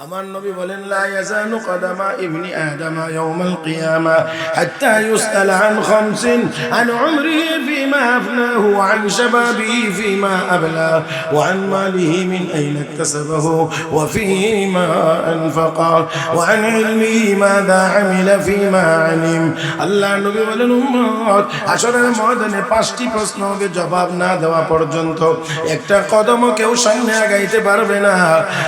আমার নবী বলেন লা ইয়াজানু কদামা ইবনি আদম ইয়াউমাল কিয়ামা হাত্তা ইউসআল আন খামসিন আন উমরিহি ফিমা আফনাহু ওয়া আন শাবাবিহি ফিমা আবলা ওয়া আন মালিহি মিন আইনা ইকতাসাবাহু ওয়া ফিমা আনফাকা ওয়া আন ইলমিহি মাযা আমিলা ফিমা আলিম। আল্লাহ নবী বলেন উম্মত হাশরের ময়দানে পাঁচটি প্রশ্ন হবে, জবাব না দেওয়া পর্যন্ত একটা কদমও কেউ সামনে আগাইতে পারবে না।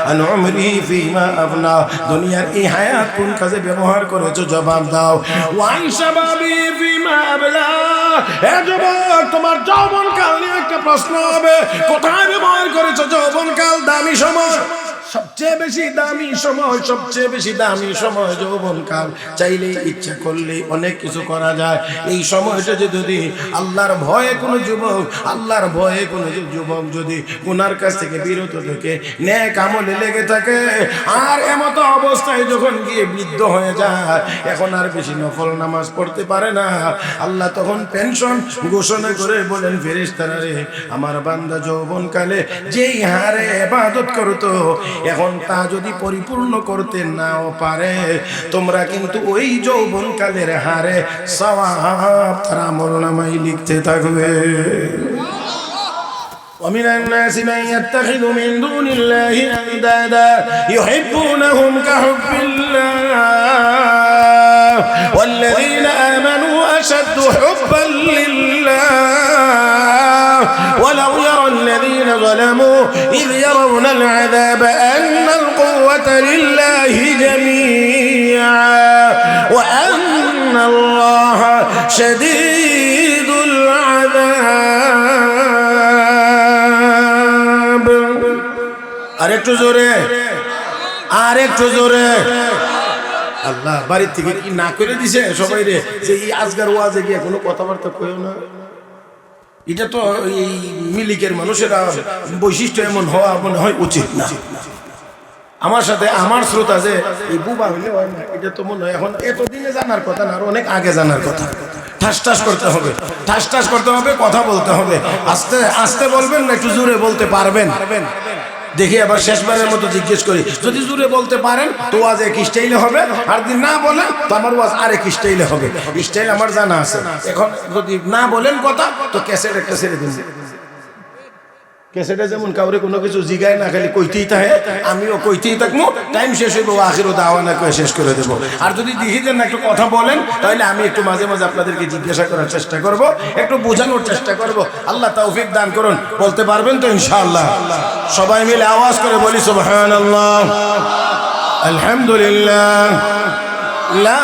আন উমরিহি ফিমা আপনা দুনিয়ার এই হায়াত কোন কাজে ব্যবহার করেছো জবাব দাও। ওয়ান শাবাবি ফিমা আবলা, হে যুবক তোমার যৌবনকাল নিয়ে একটা প্রশ্ন হবে, কোথায় ব্যবহার করেছো যৌবনকাল? দামি সময়, সবচেয়ে বেশি দামি সময়, সবচেয়ে বেশি দামি সময় যৌবনকাল। চাইলে ইচ্ছা করলে অনেক কিছু করা যায়। এই সময়টা যদি আল্লাহর ভয়ে কোনো যুবক, আল্লাহর ভয়ে কোনো যুবক যদি গুনার কাছ থেকে বিরত থেকে নেক আমলে লেগে থাকে, আর এমত অবস্থায় যখন গিয়ে বৃদ্ধ হয়ে যায়, এখন আর বেশি নফল নামাজ পড়তে পারে না, আল্লাহ তখন পেনশন ঘোষণা করে বলেন ফেরেশতারা রে, আমার বান্দা যৌবনকালে যেই হারে ইবাদত করতো এখন তা যদি পরিপূর্ণ করতে নাও পারে, তোমরা কিন্তু ওই যৌবনকালের হারে সওয়াব তার আমলনামায় লিখতে থাকবে। ومن الناس من يتخذ من دون الله أندادا يحبونهم كحب الله والذين آمنوا أشد حبا لله ولو يرى الذين ظلموا إذ يرون العذاب أن القوة لله جميعا وأن الله شديد العذاب। আরেকটু জোরে, আরেকটু জোরে। আল্লাহ বাড়ির থেকে কি না করে দিছে সবাই রে যে এই আজগার ওয়াজে গিয়ে কোনো কথাবার্তা কইও না। এটা তো এই মিলিকের মানুষেরা বৈশিষ্ট্য এমন হওয়া মনে হয় উচিত না। আমার সাথে আমার শ্রোতা যে এই বুবা হইলে হয় না, এটা তো মনে হয় এখন এতদিনে জানার কথা না, আর অনেক আগে জানার কথা। ঠাস ঠাস করতে হবে, ঠাস ঠাস করতে হবে, কথা বলতে হবে। আস্তে আস্তে বলবেন না একটু জোরে বলতে পারবেন? দেখি আবার শেষবারের মতো জিজ্ঞেস করি, যদি জোরে বলতে পারেন তো ওয়াজ এক স্টাইলে হবে, আর যদি না বলেন তো আমার ওয়াজ আরেক স্টাইলে হবে। স্টাইল আমার জানা আছে। এখন যদি না বলেন কথা তো ক্যাসেট একটা ছেড়ে দিন। ক্যাসেটে যেমন কাউরে কোনো কিছু জিগায় না, খালি কইতেই থাকে, আমিও কইতেই থাকবো, টাইম শেষ হইব আখিরও দাওয়ানা করে শেষ করে দেবো। আর যদি দেখি যে না একটু কথা বলেন, তাহলে আমি একটু মাঝে মাঝে আপনাদেরকে জিজ্ঞাসা করার চেষ্টা করব, একটু বোঝানোর চেষ্টা করব। আল্লাহ তৌফিক দান করুন। বলতে পারবেন তো ইনশাআল্লাহ? সবাই মিলে আওয়াজ করে বলি সুবহানাল্লাহ, আলহামদুলিল্লাহ, লা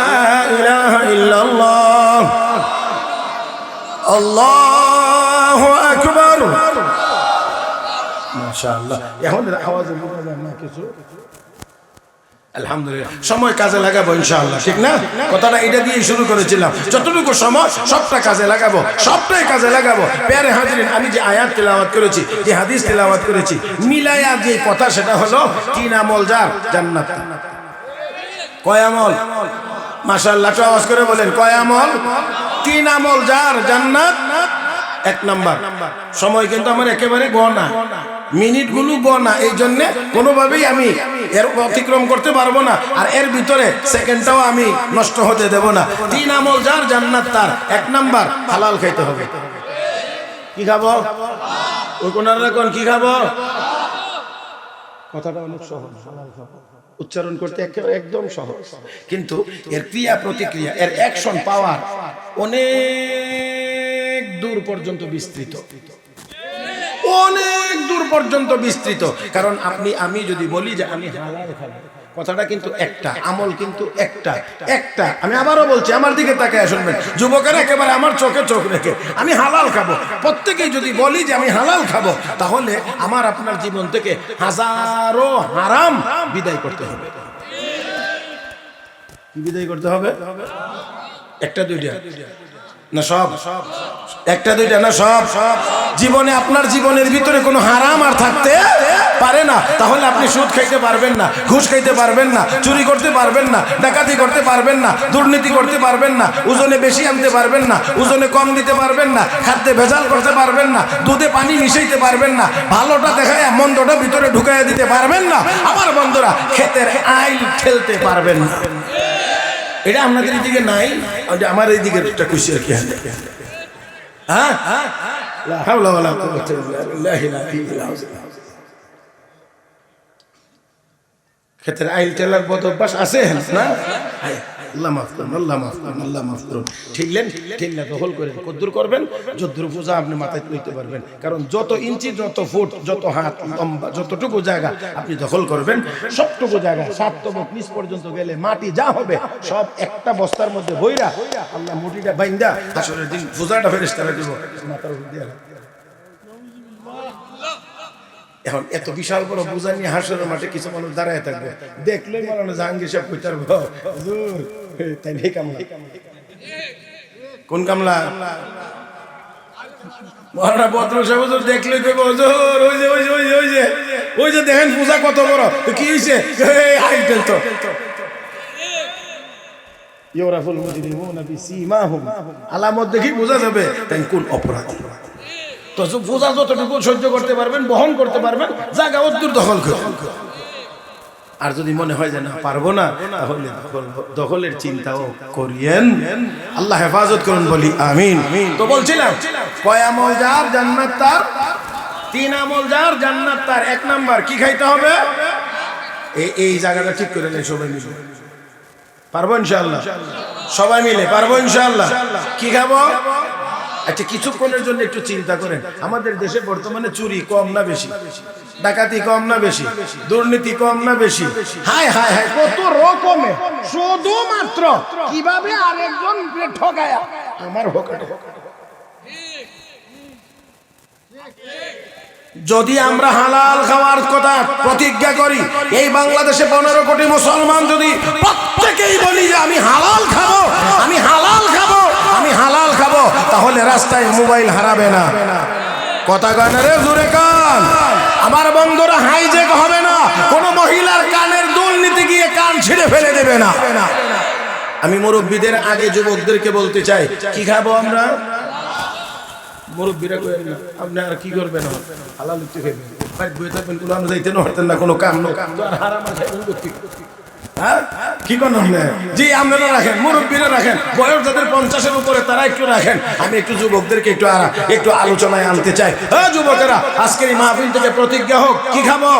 ইলাহা ইল্লাল্লাহ, আল্লাহু আকবার। মাশাআল্লাহ। এখন আওয়াজে বোঝা যায় না কিছু। আলহামদুলিল্লাহ। সময় কাজে লাগাবো ইনশাআল্লাহ, ঠিক না? কথাটা এটা দিয়ে শুরু করেছিলাম, যতটুকু সময় সবটা কাজে লাগাবো, সবটাই কাজে লাগাবো। প্যারে হাজিরিন, আমি যে আয়াত তেলাওয়াত করেছি, যে হাদিস তেলাওয়াত করেছি, মিলায়া যে কথা সেটা হলো তিন আমল যার জান্নাত। কয় আমল? মাশাআল্লাহ, আওয়াজ করে বলেন কয় আমল? তিন আমল যার জান্নাত। এক নাম্বার, সময় কিন্তু আমার একেবারে গণা, মিনিটগুলো গণা, এই জন্য কোনোভাবেই আমি এর অতিক্রম করতে পারবো না, আর এর ভিতরে সেকেন্ডটাও আমি নষ্ট হতে দেব না। তিন আমল যার জান্নাত তার। এক নাম্বার, হালাল খাইতে হবে। কি খাবো? ওই কোনারা কোন কি খাবো? কথাটা অনেক সহজ, হালাল খাবো উচ্চারণ করতে একদম সহজ, কিন্তু এর ক্রিয়া প্রতিক্রিয়া, এর অ্যাকশন পাওয়ার অনেক দূর পর্যন্ত বিস্তৃত, অনেক দূর পর্যন্ত বিস্তৃত। কারণ আমি যদি বলি যে আমি হালাল খাবো, কথাটা কিন্তু একটা, আমল কিন্তু একটা একটা। আমি আবারও বলছি, আমার দিকে তাকায় শুনবেন যুবকেরা, একেবারে আমার চোখে চোখ রেখে, আমি হালাল খাবো। প্রত্যেকেই যদি বলি যে আমি হালাল খাবো, তাহলে আমার আপনার জীবন থেকে হাজারো হারাম বিদায় করতে হবে। কি বিদায় করতে হবে? একটা দুইটা না সব? একটা দুইটা না, সব। জীবনে আপনার জীবনের ভিতরে কোনো হারাম আর থাকতে পারে না। তাহলে আপনি সুদ খাইতে পারবেন না, ঘুষ খাইতে পারবেন না, চুরি করতে পারবেন না, ডাকাতি করতে পারবেন না, দুর্নীতি করতে পারবেন না, ওজনে বেশি আনতে পারবেন না, ওজনে কম দিতে পারবেন না, খাদ্যে ভেজাল করতে পারবেন না, দুধে পানি মিশাইতে পারবেন না, ভালোটা দেখায় মন্দটা ভিতরে ঢুকাইয়া দিতে পারবেন না। আমার বন্ধুরা, ক্ষেতের আইল ঠেলতে পারবেন না। এটা আপনাদের এইদিকে নাই, আমার এইদিকে একটা খুশি আর কি। হ্যাঁ, লা হাওলা ওয়ালা কুওয়াতা ইল্লা বিল্লাহিল আলিয়্যিল আযীম। ক্ষেতের আইল টেলার বদ অভ্যাস আছে না? আল্লাহ মাফ করুন, আল্লাহ মাফ করুন, আল্লাহ মাফ করুন। ঠিকলেন, ঠিক না দখল করে কদ্দুর করবেন, যদ্দুর পূজা আপনি মাথায় লইতে পারবেন। কারণ যত ইঞ্চি, যত ফুট, যত হাত লম্বা, যতটুকু জায়গা আপনি দখল করবেন, সবটুকু জায়গা 7 তবক নিচ পর্যন্ত গেলে মাটি যা হবে সব একটা বস্তার মধ্যে বইরা আল্লাহ মুটিটা বাইন্দা হাসরের দিন পূজাটা ফেরেশতারা দিব মাথার উপর দিয়ে। এখন এত বিশাল বড় বোঝা নিয়ে হাসরের মাঠে কিছু মানুষ দাঁড়ায় থাকবে, দেখলেই মালানো জাহাঙ্গীর সাহেব কইতার হুজুর তাই নেই কামলা। কোন কামলা? মহারানা বদর সাহেব হুজুর দেখলেই কইব হুজুর ওই যে ওই যে ওই যে ওই যে ওই যে দেখেন পূজা কত বড়, কি হইছে? আইটেল তো ইউরাফুল মুজরিমুনা বিসীমাহুম, আলামত দেখি বোঝা যাবে তাই কোন অপরাধী। তো পূজা যতটুকু সহ্য করতে পারবেন, বহন করতে পারবেন, জায়গা অদ্দূর দখল করুন। আর যদি মনে হয় যে না পারবো না, তাহলে দখলের চিন্তাও করিয়েন। আল্লাহ হেফাজত করুন, বলি আমিন। তো বলছিলাম কয় আমল যার জান্নাত তার, 3 আমল যার জান্নাত তার। 1 নাম্বার কি খাইতে হবে? এই জায়গাটা ঠিক করে নেই, সবাই মিলে পারবো ইনশাআল্লাহ, সবাই মিলে পারবো ইনশাআল্লাহ। কি খাবো? আচ্ছা, কিছুক্ষণের জন্য একটু চিন্তা করেন, আমাদের দেশে বর্তমানে চুরি কম না বেশি? ডাকাতি কম না বেশি? দুর্নীতি কম না বেশি? হায় হায় হায়, কত রকমে, শুধুমাত্র কিভাবে আরেকজন ঠকায়া আমার হোকাটা। যদি আমরা হালাল খাওয়ার কথা প্রতিজ্ঞা করি, এই বাংলাদেশে 15 কোটি মুসলমান যদি প্রত্যেকেই বলি যে আমি হালাল খাবো, আমি হালাল খাবো, আমি হালাল খাবো, তাহলে রাস্তায় মোবাইল হারাবে না। কথা কানে জোরে কান। আমার বন্ধুরা, হাইজেক হবে না, কোন মহিলার কানের দুল নিতে গিয়ে কান ছিঁড়ে ফেলে দেবে না। আমি মুরব্বীদের আগে যুবকদেরকে বলতে চাই, কি খাবো আমরা? মুরব্বীরা কইেন না, আপনি আর কি করবেন? হালাল উঠতে খাইবেন, বাইরে বই থাকবেন, কোরআন যাইতে পারতেন না, কোনো কাম না, আর হারাম খাইবেন করতে। হ্যাঁ, কি করেন আপনি? জি, আপনারা রাখেন, মুরব্বীরা রাখেন, বয়স যাদের 50-এর উপরে তারা একটু রাখেন। আমি একটু যুবকদেরকে একটু আলোচনায় আনতে চাই। হ্যাঁ যুবকেরা, আজকের এই মাহফিল থেকে প্রতিজ্ঞা হোক, কি খাবো?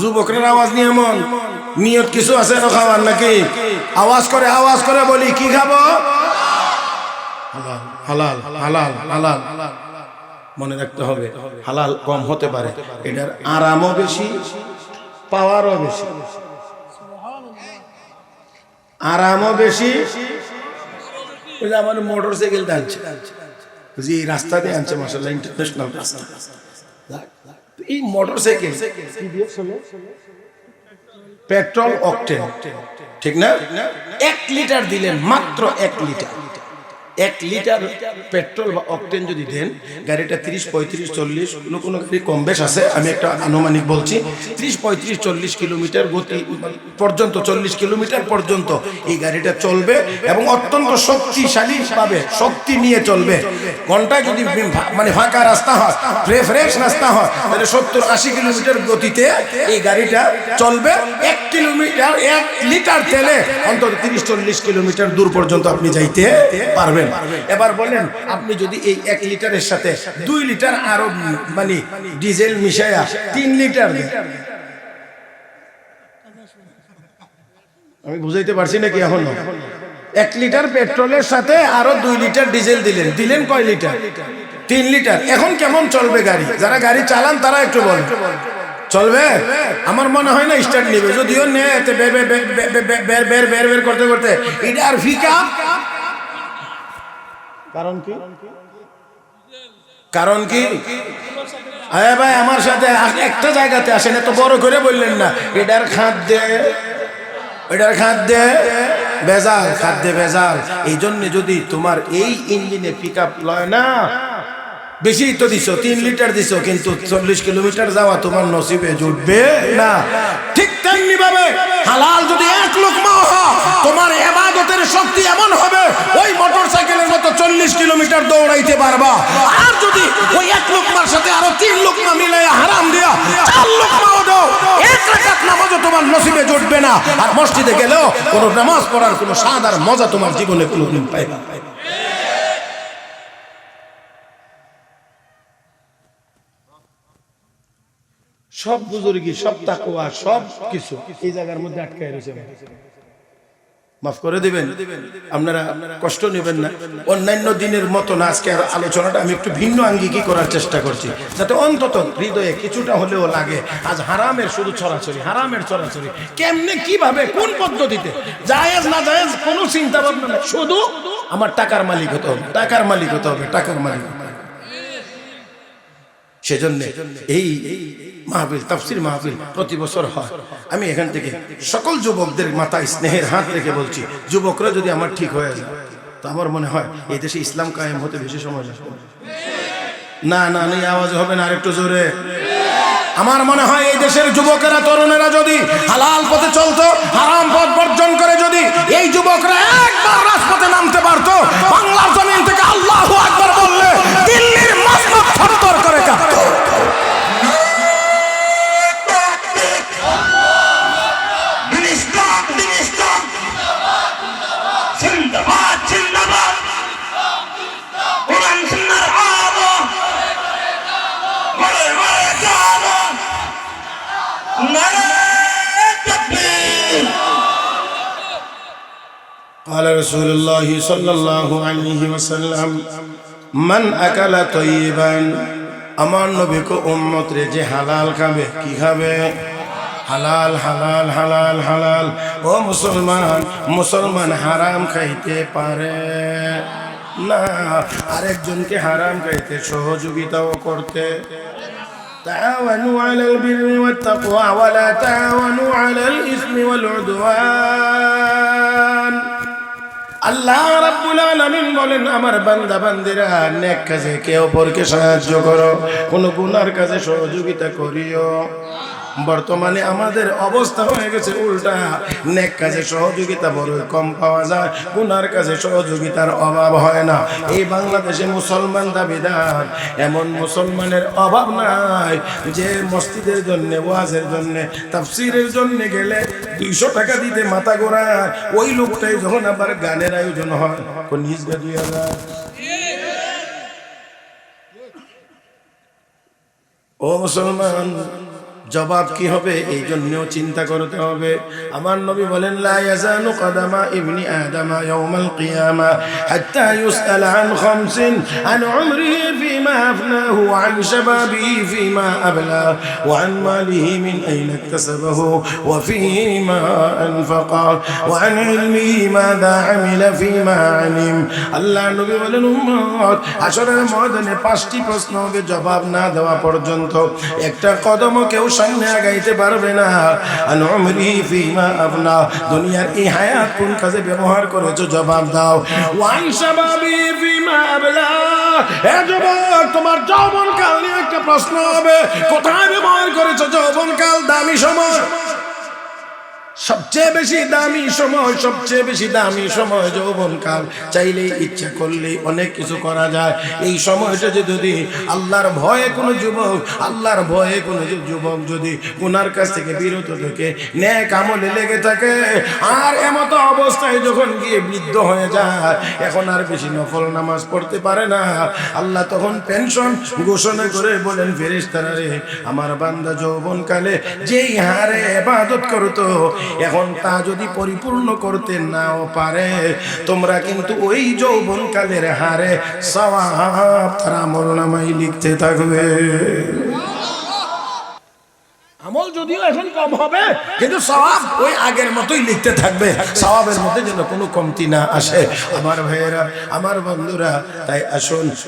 যুবকরা আওয়াজ নিয়ে এমন নিয়ত কিছু আছে না খাওয়ার নাকি? আওয়াজ করে বলি, কি খাবো? হালাল হালাল হালাল। মনে রাখতে হবে, হালাল কম হতে পারে, এটার আরামও বেশি, পাওয়ারও বেশি। আরামও বেশি। আমার মোটর সাইকেল আনছে, এই রাস্তা দিয়ে আনছে, মাশাআল্লাহ ইন্টারন্যাশনাল রাস্তা। এই মোটর সাইকেল পেট্রোল অকটেন, ঠিক না? 1 লিটার দিলেন, মাত্র 1 লিটার। 1 লিটার পেট্রোল বা অকটেন যদি দেন, গাড়িটা 30, 35, 40, কোনো গাড়ি কম বেশ আছে, আমি একটা আনুমানিক বলছি, 30, 35, 40 কিলোমিটার গতি পর্যন্ত, 40 কিলোমিটার পর্যন্ত এই গাড়িটা চলবে এবং অত্যন্ত শক্তিশালী পাবে, শক্তি নিয়ে চলবে। ঘন্টায় যদি মানে ফাঁকা রাস্তা হয়, ফ্রেশ রাস্তা হয়, তাহলে 70-80 কিলোমিটার গতিতে এই গাড়িটা চলবে। 1 কিলোমিটার 1 লিটার তেলে অন্তত 30-40 কিলোমিটার দূর পর্যন্ত আপনি যাইতে পারবেন। এবার বলেন, আপনি যদি এই 1 লিটারের সাথে 2 লিটার আরো মানে ডিজেল মিশায়া 3 লিটার দেন, আমি বুঝাইতে পারছি নাকি এখনো? 1 লিটার পেট্রোলের সাথে আরো 2 লিটার ডিজেল দিলেন কয় লিটার? 3 লিটার। এখন কেমন চলবে গাড়ি? যারা গাড়ি চালান তারা একটু বলেন, চলবে? আমার মনে হয় না স্টার্ট নেবে, যদিও নেয় বের করতে করতে এটা আর ফিকা। কারণ কি? আরে ভাই, আমার সাথে একটা জায়গাতে আসেন, এত বড় করে বললেন না, এটার খাদ্যে ভেজাল, খাদ্যে ভেজাল। এই জন্য যদি তোমার এই ইঞ্জিনে পিক আপ লয় না, বেশি তো দিছো, 3 লিটার দিছো, কিন্তু 40 কিলোমিটার যাওয়া তোমার নসিবে জুটবে না। ঠিক তেমনি ভাবে হালাল যদি 1 লোকমা হয়, তোমার ইবাদতের শক্তি এমন হবে ওই মোটরসাইকেলের মতো 40 কিলোমিটার দৌড়াইতে পারবা। আর যদি ওই 1 লোকমার সাথে আরো 3 লোকমা মিলাইয়া হারাম দিয়া 4 লোকমাও দাও, 1 রাকাত নামাজও তোমার নসিবে জুটবে না। আর মসজিদে গেলেও কোনো নামাজ পড়ার কোনো স্বাদ আর মজা তোমার জীবনে কোনোদিন পাইবা। সব বুজুর্গি, সব তাকওয়া, সব কিছু এই জায়গার মধ্যে আটকায় রয়েছে। মাফ করে দিবেন, আপনারা কষ্ট নেবেন না। অন্যান্য দিনের মতো না, আজকে আলোচনাটা আমি একটু ভিন্ন আঙ্গিকি করার চেষ্টা করছি, যাতে অন্তত হৃদয়ে কিছুটা হলেও লাগে। আজ হারামের শুধু ছড়াছড়ি, হারামের ছড়াছড়ি, কেমনে কিভাবে কোন পদ্ধতিতে, জায়েজ না জায়েজ কোনো চিন্তা ভাবনা না, শুধু আমার টাকার মালিক হতে হবে, টাকার মালিক হতে হবে, টাকার মালিক। সেজন্য এই মাহফিল, তাফসীর মাহফিল প্রতি বছর হয়। আমি এখান থেকে সকল যুবকদের মাথায় স্নেহের হাত রেখে বলছি, যুবকরা যদি আমার ঠিক হয়ে যায়, তো আমার মনে হয় এই দেশে ইসলাম কায়েম হতে বেশি সময় লাগবে না। না না, আওয়াজ হবে না, আরেকটু জোরে। আমার মনে হয় এই দেশের যুবকেরা, তরুণেরা যদি হালাল পথে চলতো, হারাম পথ বর্জন করে যদি এই যুবকরা একবার রাজপথে নামতে পারতো, বাংলার জমিন থেকে আল্লাহু আকবার বললে দিল্লির মসনদ থরথর করে কাঁপতো। قال رسول الله صلى الله عليه وسلم من أكل طيبا, আমার নবী কো উম্মত রে যে হালাল খাবে, কি খাবে? হালাল হালাল হালাল হালাল। ও মুসলমান, মুসলমান হারাম খাইতে পারে না, আরেকজনকে হারাম খাইতে সহযোগিতাও করতে। تعاونوا على البر والتقوى ولا تعاونوا على الإثم والعدوان। আল্লাহ রাব্বুল আলামিন বলেন, আমার বান্দা বান্দিরা, নেক কাজে কে অপরকে সাহায্য করো, কোন গুনার কাজে সহযোগিতা করিও। বর্তমানে আমাদের অবস্থা হয়ে গেছে উল্টা, নেক কাজে সহযোগিতা বড় কম পাওয়া যায়, গুনার কাজে সহযোগিতার অভাব হয় না। এই বাংলাদেশে মুসলমান দাবিদার, এমন মুসলমানের অভাব নাই যে মসজিদের জন্য, ওয়াজের জন্য, তাফসীরের জন্য গেলে 200 টাকা দিতে মাথা ঘোরায়। ওই লোকটাই যখন আবার গানের আয়োজন হয়, নিজ গা 2000। ও মুসলমান, জবাব কি হবে এই জন্যও চিন্তা করতে হবে। আমার নবী বলেন, লা ইয়াজানু কদামা ইবনি আদামা ইয়াউমাল কিয়ামা হাত্তা ইউসআল আন খামসিন, আন উমরিহি ফিমা আফনাহু, আন শাবাবিহি ফিমা আবলা, ওয়া আন মালিহি মিন আইনা ইকতাসাবাহু, ওয়া ফিমা আনফাকা, ওয়া আন ইলমিহি মাযা আমিলা ফিমা আলিম। আল্লাহ নবী বলেন, উম্মত হাশরের ময়দানে 5টি প্রশ্ন হবে, জবাব না দেওয়া পর্যন্ত একটা কদমও কেউ সামনে আগাইতে পারবে না। আন উমরিহি ফিমা আফনা, দুনিয়ার এই হায়াত কোন কাজে ব্যবহার করেছো, জবাব দাও। ওয়ান শাবাবি ফিমা আবলা, হে যুবক, তোমার যৌবনকাল নিয়ে একটা প্রশ্ন হবে, কোথায় ব্যবহার করেছো যৌবনকাল? দামি সময়, সবচেয়ে বেশি দামি সময়, সবচেয়ে বেশি দামি সময় যৌবনকাল। চাইলেই ইচ্ছা করলেই অনেক কিছু করা যায়। এই সময়টা যদি আল্লাহর ভয়ে কোনো যুবক, আল্লাহর ভয়ে কোনো যুবক যদি গুনার কাছ থেকে বিরত থেকে নেক আমলে লেগে থাকে, আর এমত অবস্থায় যখন গিয়ে বৃদ্ধ হয়ে যায়, এখন আর বেশি নফল নামাজ পড়তে পারে না, আল্লাহ তখন পেনশন ঘোষণা করে বলেন, ফেরেশতারা রে, আমার বান্দা যৌবনকালে যেই হারে ইবাদত করতো, এখন তা যদি পরিপূর্ণ করতে নাও পারে, তোমরা কিন্তু ওই যৌবনকালের হারে সওয়াব তার আমলনামায় লিখতে থাকবে। আমল যদিও এখন কম হবে, কিন্তু সওয়াব ওই আগের মতোই লিখতে থাকবে। সওয়াবের মধ্যে যেন কোনো কমতি না আসে। আমার ভাইয়েরা, আমার বন্ধুরা,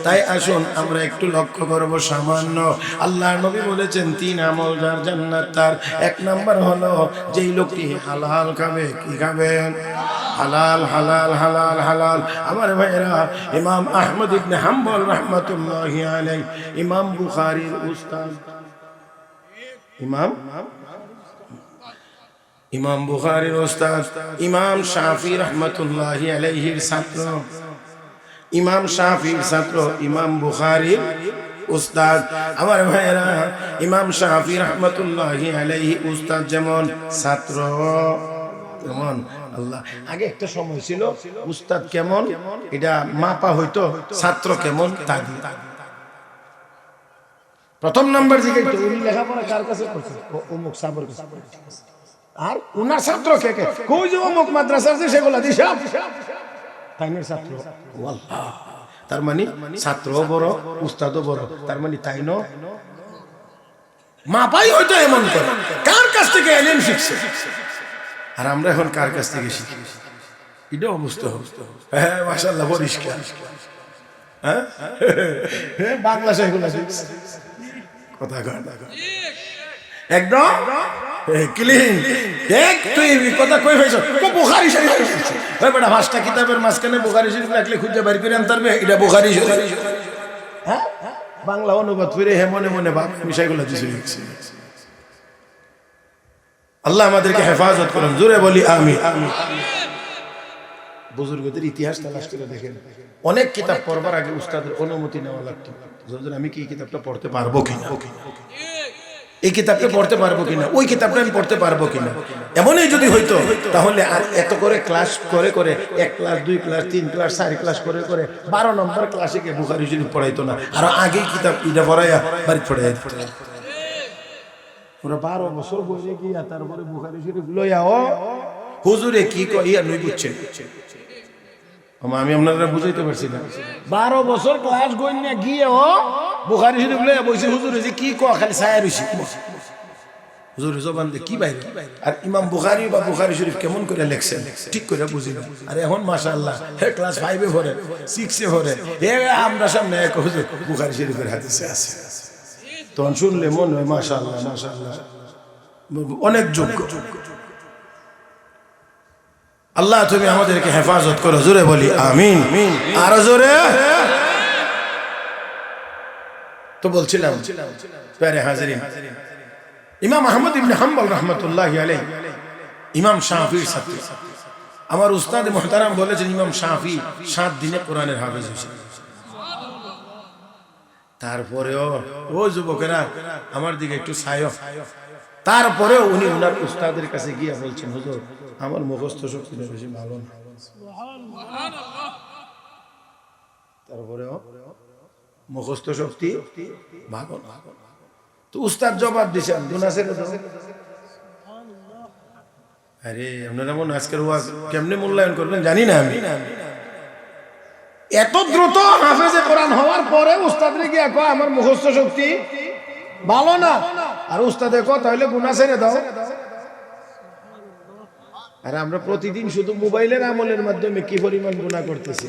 তাই আসুন আমরা একটু লক্ষ্য করব সামান্য। আল্লাহ নবী বলেছেন 3 আমল যার জান্নাত তার। 1 নাম্বার হলো যেই লোকটি হালাল খাবে, কি খাবে? হালাল হালাল হালাল হালাল। আমার ভাইরা, ইমাম আহমদ ইবনে হাম্বল রাহমাতুল্লাহি আলাইহি, ইমাম বুখারীর উস্তাদ, ইমাম বুখারীর উস্তাদ, ইমাম শাফি রাহমাতুল্লাহি আলাইহির ছাত্র, ইমাম শাফির ছাত্র, ইমাম বুখারীর উস্তাদ। আমার ভাইরা, ইমাম শাফি রাহমাতুল্লাহি আলাইহি উস্তাদ যেমন, ছাত্র তেমন। আল্লাহ, আগে একটা সময় ছিল উস্তাদ কেমন এটা মাপা হইতো, ছাত্র কেমন তা দিয়ে। প্রথম নাম্বার জিজ্ঞাসা, উনি লেখাপড়া কার কাছে করছে? অমুক সাবর কাছে। আর উনার ছাত্র কে কে? কই যে অমুক মাদ্রাসার যে সেগুলা দিশাব তাইনের ছাত্র। আল্লাহ, তার মানে ছাত্রও বড়, উস্তাদও বড়, তার মানে তাই ন মাপাই হয়তো এমন করে কার কাছ থেকে এলেন শিখছে। আর আমরা এখন কার কাছ থেকে শিখি এটা অবস্থা হবে। হ্যাঁ মাশাআল্লাহ, পরিষ্কার। হ্যাঁ বাংলা সেগুলা কথা একদম ক্লিন। দেখ তুই কথা কই হইছ, বুখারী শরীফ হইছে। ওই বেটা 5টা কিতাবের মাঝখানে বুখারী শরীফ রাখলে খুঁজে বের করে আনতে পারবে এটা বুখারী শরীফ। হ্যাঁ বাংলা অনুবাদ করে হে মনে মনে ভাব বিষয়গুলো দিছে। আল্লাহ আমাদেরকে হেফাজত করুন, জোরে বলি আমিন। বুজুর্গদের ইতিহাস তালাশ করে দেখেন, অনেক কিতাব পড়বার আগে উস্তাদের অনুমতি নেওয়া লাগতো। আমি কি এই কিতাবটা পড়তে পারবো কিনা, এই কিতাবটা পড়তে পারবো কিনা, ওই কিতাবটা আমি পড়তে পারবো কিনা। এমনই যদি হইতো তাহলে আর এত করে ক্লাস করে করে 1 ক্লাস 2 ক্লাস 3 ক্লাস 4 ক্লাস করে করে 12 নম্বর ক্লাসে গিয়ে বুখারী শরীফ পড়াইতো না। আর আগে কিতাব এটা পড়াইয়া বাড়ি পড়াইয়া দিত। ওরা 12 বছর বসে গিয়া তারপরে বুখারী শরীফ লইয়াও হুজুরে কি কইয়া নই বুঝছেন। আমি আপনারা বুঝাইতে পারছি না। 12 বছর ক্লাস গইনা গিয়েও বুখারী শরীফ লইয়া বইছে, হুজুরে যে কি কয় খালি ছায়া রইছি। হুজুরের জবান দিয়ে কি বাইরে। আর ইমাম বুখারী বা বুখারী শরীফ কেমন করে লেখছেন ঠিক করে বুঝি না। আর এখন মাশাআল্লাহ হে ক্লাস 5 এ পড়ে, 6 এ পড়ে, এ আমরা সামনে এক হুজুর বুখারী শরীফের হাদিসে আছে। তখন শুনলে মনে হয় মাশাআল্লাহ মাশাআল্লাহ অনেক যোগ্য। আল্লাহ তুমি আমাদেরকে হেফাজত করো, জোরে বলি আমিন। আর জোরে তো বলছিলাম প্যারে হাজিরিন, ইমাম আহমদ ইবনে হাম্বল রাহমাতুল্লাহি আলাইহি ইমাম শাফির ছাত্র। আমার উস্তাদ মুহতারাম বলেছেন ইমাম শাফি 7 দিনে কোরআনের হাফেজ হয়েছে। তারপরেও ও যুবকেরা আমার দিকে একটু ছায়ো, তারপরেও উনি ওনার উস্তাদের কাছে গিয়ে বলছেন, হুজুর আমার মুখস্থ শক্তিটা বেশি ভালো না। তারপরেও মুখস্থ শক্তি ভালো না। তো উস্তাদ জবাব দিছেন, গুনাহ ছেড়ে দাও। আরে আপনারা মনে আজকের ওয়াজ কেমনে মূল্যায়ন করবেন জানি না আমি। এত দ্রুত হাফেজে কোরআন হওয়ার পরে উস্তাদরে গিয়ে কয় আমার মুখস্থ শক্তি ভালো না, আর উস্তাদে কয় তাহলে গুনাহ ছেড়ে দাও। আর আমরা প্রতিদিন শুধু মোবাইলের আমলের মাধ্যমে কি পরিমাণ গুনাহ করতেছি।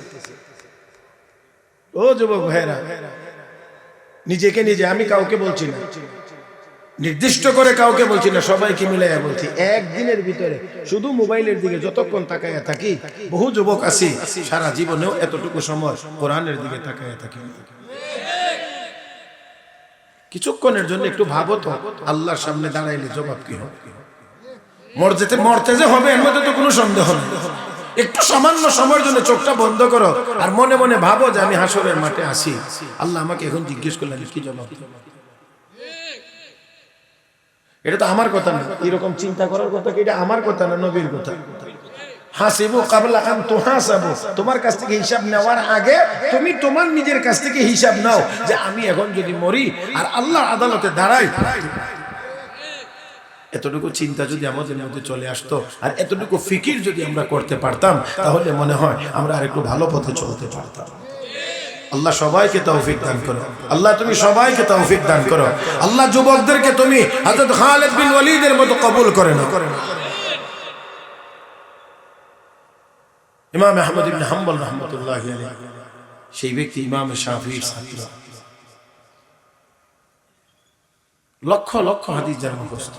ও যুবক ভাইরা, নিজেকে নিজে, আমি কাউকে বলছি না, নির্দিষ্ট করে কাউকে বলছি না, সবাইকে মিলাইয়া বলছি। একদিনের ভিতরে শুধু মোবাইলের দিকে যতক্ষণ তাকাইয়া থাকি, বহু যুবক আছি সারা জীবনেও এতটুকু সময় কোরআনের দিকে তাকাইয়া থাকি। কিছুক্ষণের জন্য একটু ভাবো তো, আল্লাহর সামনে দাঁড়াইলে জবাব কি হবে? মরতে যে হবে এর মধ্যে তো কোনো সন্দেহ নেই। একটু সামান্য সময়ের জন্য চোখটা বন্ধ করো আর মনে মনে ভাবো যে আমি হাসরের মাঠে আছি, আল্লাহ আমাকে এখন জিজ্ঞেস করলেন কি জবাব। এটা তো আমার কথা না, এরকম চিন্তা করার কথা কি? এটা আমার কথা না, নবীর কথা। হাসিবু কাবলা আন তুহাসাবু, তোমার কাছ থেকে হিসাব নেওয়ার আগে তুমি তোমার নিজের কাছ থেকে হিসাব নাও যে আমি এখন যদি মরি আর আল্লাহর আদালতে দাঁড়াই। এতটুকু চিন্তা যদি আমাদের মধ্যে চলে আসতো আর এতটুকু ফিকির যদি আমরা করতে পারতাম, তাহলে মনে হয় আমরা আরেকটু ভালো পথে চলতে পারতাম। আল্লাহ সবাইকে তৌফিক দান করো, আল্লাহ তুমি সবাইকে তৌফিক দান করো। আল্লাহ যুবকদেরকে তুমি হযরত খালিদ বিন ওয়ালিদের মতো কবুল করে নাও। ইমাম আহমদ ইবনে হাম্বল রাহমাতুল্লাহি আলাইহি সেই ব্যক্তি ইমাম শাফিঈর ছাত্র, লক্ষ লক্ষ হাদিস যার মুখস্থ।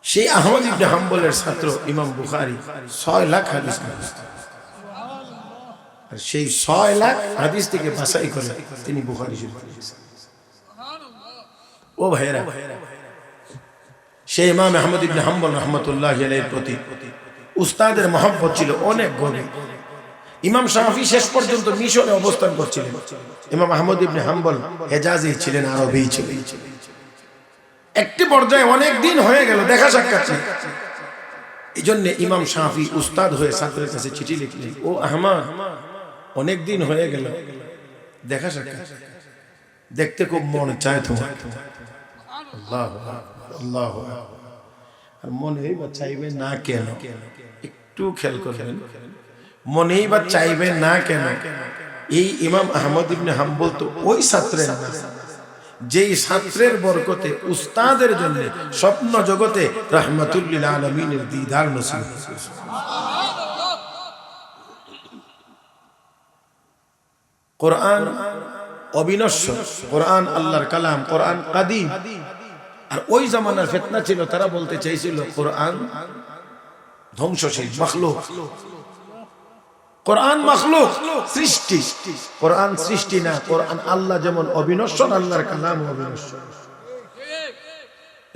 সেই আহমদ ইবনে হাম্বলের ছাত্র ইমাম বুখারী 6 লাখ হাদিস মুখস্থ, আর সেই 6 লাখ হাদিস থেকে বাছাই করে তিনি বুখারী শরীফ লিখেছেন। ও ভাইরা, সেই ইমাম আহমদ ইবনে হাম্বল রাহমাতুল্লাহি আলাইহির প্রতি উস্তাদের মহব্বত ছিল অনেক গভীর। ইমাম শাফি শেষ পর্যন্ত মিশরে অবস্থান করছিলেন, ইমাম আহমদ ইবনে হাম্বল হেজাজে ছিলেন, আরবেই ছিলেন। একটি পর্যায়ে অনেক দিন হয়ে গেল দেখা সাক্ষাৎ নেই। এই জন্য ইমাম শাফি উস্তাদ হয়ে ছাত্রের কাছে চিঠি লিখলেন, ও আহমদ, অনেক দিন হয়ে গেল দেখা সাক্ষাৎ, দেখতে খুব মন চায় তোমার। আল্লাহু আকবার, আল্লাহু আকবার। আর মনেই বা চাইবে না কেন? একটু খেয়াল করবেন, মনেই বা চাইবে না কেন? এই ইমাম আহমদ ইবনে হাম্বল তো ওই ছাত্রের না যেই ছাত্রের বরকতে উস্তাদের জন্য স্বপ্ন জগতে রাহমাতুল লিল আলামিনের দিদার নসিব হয়েছে। কোরআন অবিনশ্বর, কোরআন আল্লাহর কালাম, কোরআন কাদিম। আর ওই জামানার ফিতনা ছিল, তারা বলতে চাইছিল কোরআন ধ্বংসশীল, মাখলুক। কোরআন মাখলুক, সৃষ্টি। কোরআন সৃষ্টি না, কোরআন আল্লাহ যেমন অবিনশ্বর, আল্লাহর কালাম অবিনশ্বর।